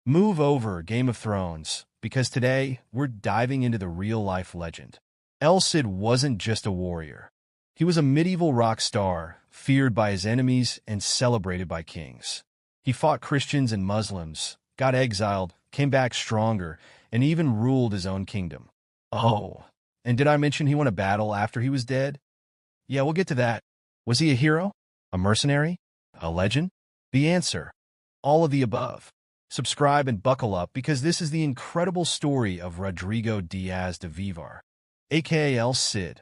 Move over, Game of Thrones, because today we're diving into the real-life legend. El Cid wasn't just a warrior. He was a medieval rock star, feared by his enemies and celebrated by kings. He fought Christians and Muslims, got exiled, came back stronger, and even ruled his own kingdom. Oh, and did I mention he won a battle after he was dead? Yeah, we'll get to that. Was he a hero? A mercenary? A legend? The answer: all of the above. Subscribe and buckle up because this is the incredible story of Rodrigo Díaz de Vivar, aka El Cid.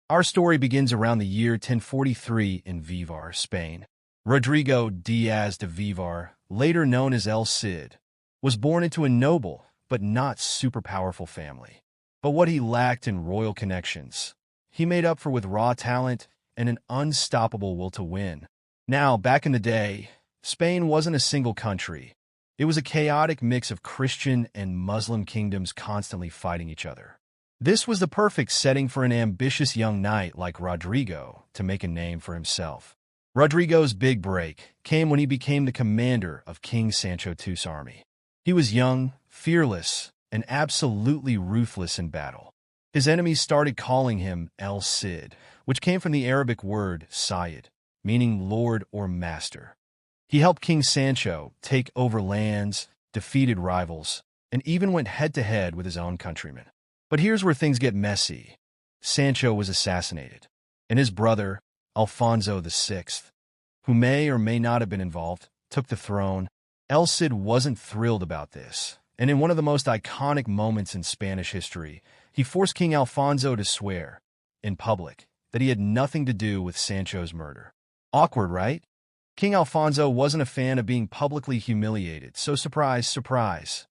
Our story begins around the year 1043 in Vivar, Spain. Rodrigo Díaz de Vivar, later known as El Cid, was born into a noble but not super powerful family. But what he lacked in royal connections, he made up for with raw talent and an unstoppable will to win. Now, back in the day, Spain wasn't a single country. It was a chaotic mix of Christian and Muslim kingdoms constantly fighting each other. This was the perfect setting for an ambitious young knight like Rodrigo to make a name for himself. Rodrigo's big break came when he became the commander of King Sancho II's army. He was young, fearless, and absolutely ruthless in battle. His enemies started calling him El Cid, which came from the Arabic word Sayyid, meaning lord or master. He helped King Sancho take over lands, defeated rivals, and even went head-to-head with his own countrymen. But here's where things get messy. Sancho was assassinated, and his brother, Alfonso VI, who may or may not have been involved, took the throne. El Cid wasn't thrilled about this, and in one of the most iconic moments in Spanish history, he forced King Alfonso to swear, in public, that he had nothing to do with Sancho's murder. Awkward, right? King Alfonso wasn't a fan of being publicly humiliated, so surprise, surprise,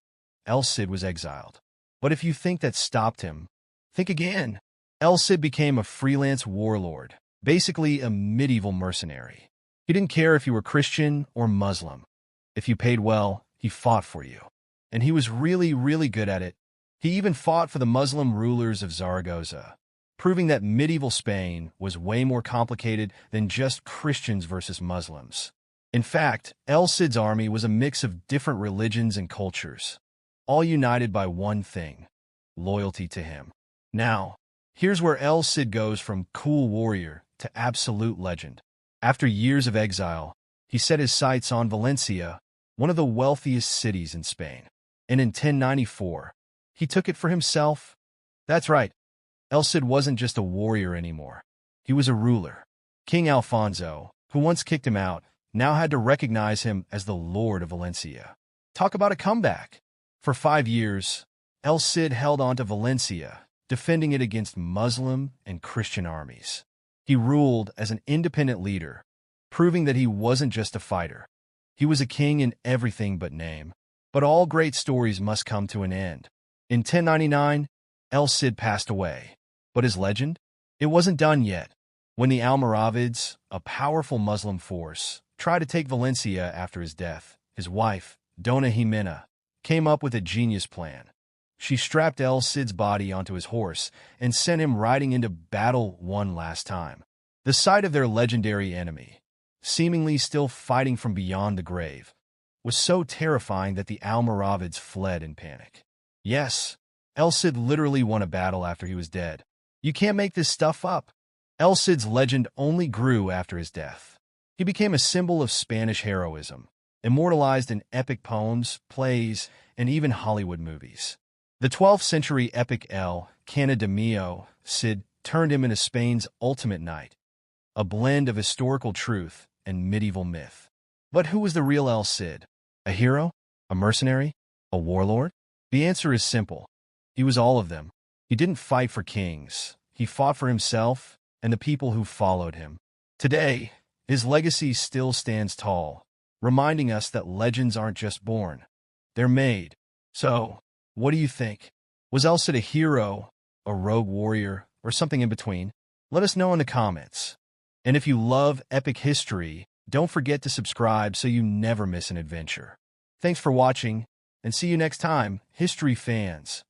El Cid was exiled. But if you think that stopped him, think again. El Cid became a freelance warlord, basically a medieval mercenary. He didn't care if you were Christian or Muslim. If you paid well, he fought for you. And he was really, really good at it. He even fought for the Muslim rulers of Zaragoza, proving that medieval Spain was way more complicated than just Christians versus Muslims. In fact, El Cid's army was a mix of different religions and cultures, all united by one thing: loyalty to him. Now, here's where El Cid goes from cool warrior to absolute legend. After years of exile, he set his sights on Valencia, one of the wealthiest cities in Spain. And in 1094, he took it for himself. That's right. El Cid wasn't just a warrior anymore. He was a ruler. King Alfonso, who once kicked him out, now had to recognize him as the Lord of Valencia. Talk about a comeback. For 5 years, El Cid held on to Valencia, defending it against Muslim and Christian armies. He ruled as an independent leader, proving that he wasn't just a fighter. He was a king in everything but name. But all great stories must come to an end. In 1099, El Cid passed away. But his legend? It wasn't done yet. When the Almoravids, a powerful Muslim force, tried to take Valencia after his death, his wife, Dona Jimena, came up with a genius plan. She strapped El Cid's body onto his horse and sent him riding into battle one last time. The sight of their legendary enemy, seemingly still fighting from beyond the grave, was so terrifying that the Almoravids fled in panic. Yes, El Cid literally won a battle after he was dead. You can't make this stuff up. El Cid's legend only grew after his death. He became a symbol of Spanish heroism, immortalized in epic poems, plays, and even Hollywood movies. The 12th century epic El Canademio Cid turned him into Spain's ultimate knight, a blend of historical truth and medieval myth. But who was the real El Cid? A hero? A mercenary? A warlord? The answer is simple. He was all of them. He didn't fight for kings. He fought for himself and the people who followed him. Today, his legacy still stands tall, reminding us that legends aren't just born. They're made. So, what do you think? Was El Cid a hero, a rogue warrior, or something in between? Let us know in the comments. And if you love epic history, don't forget to subscribe so you never miss an adventure. Thanks for watching, and see you next time, history fans.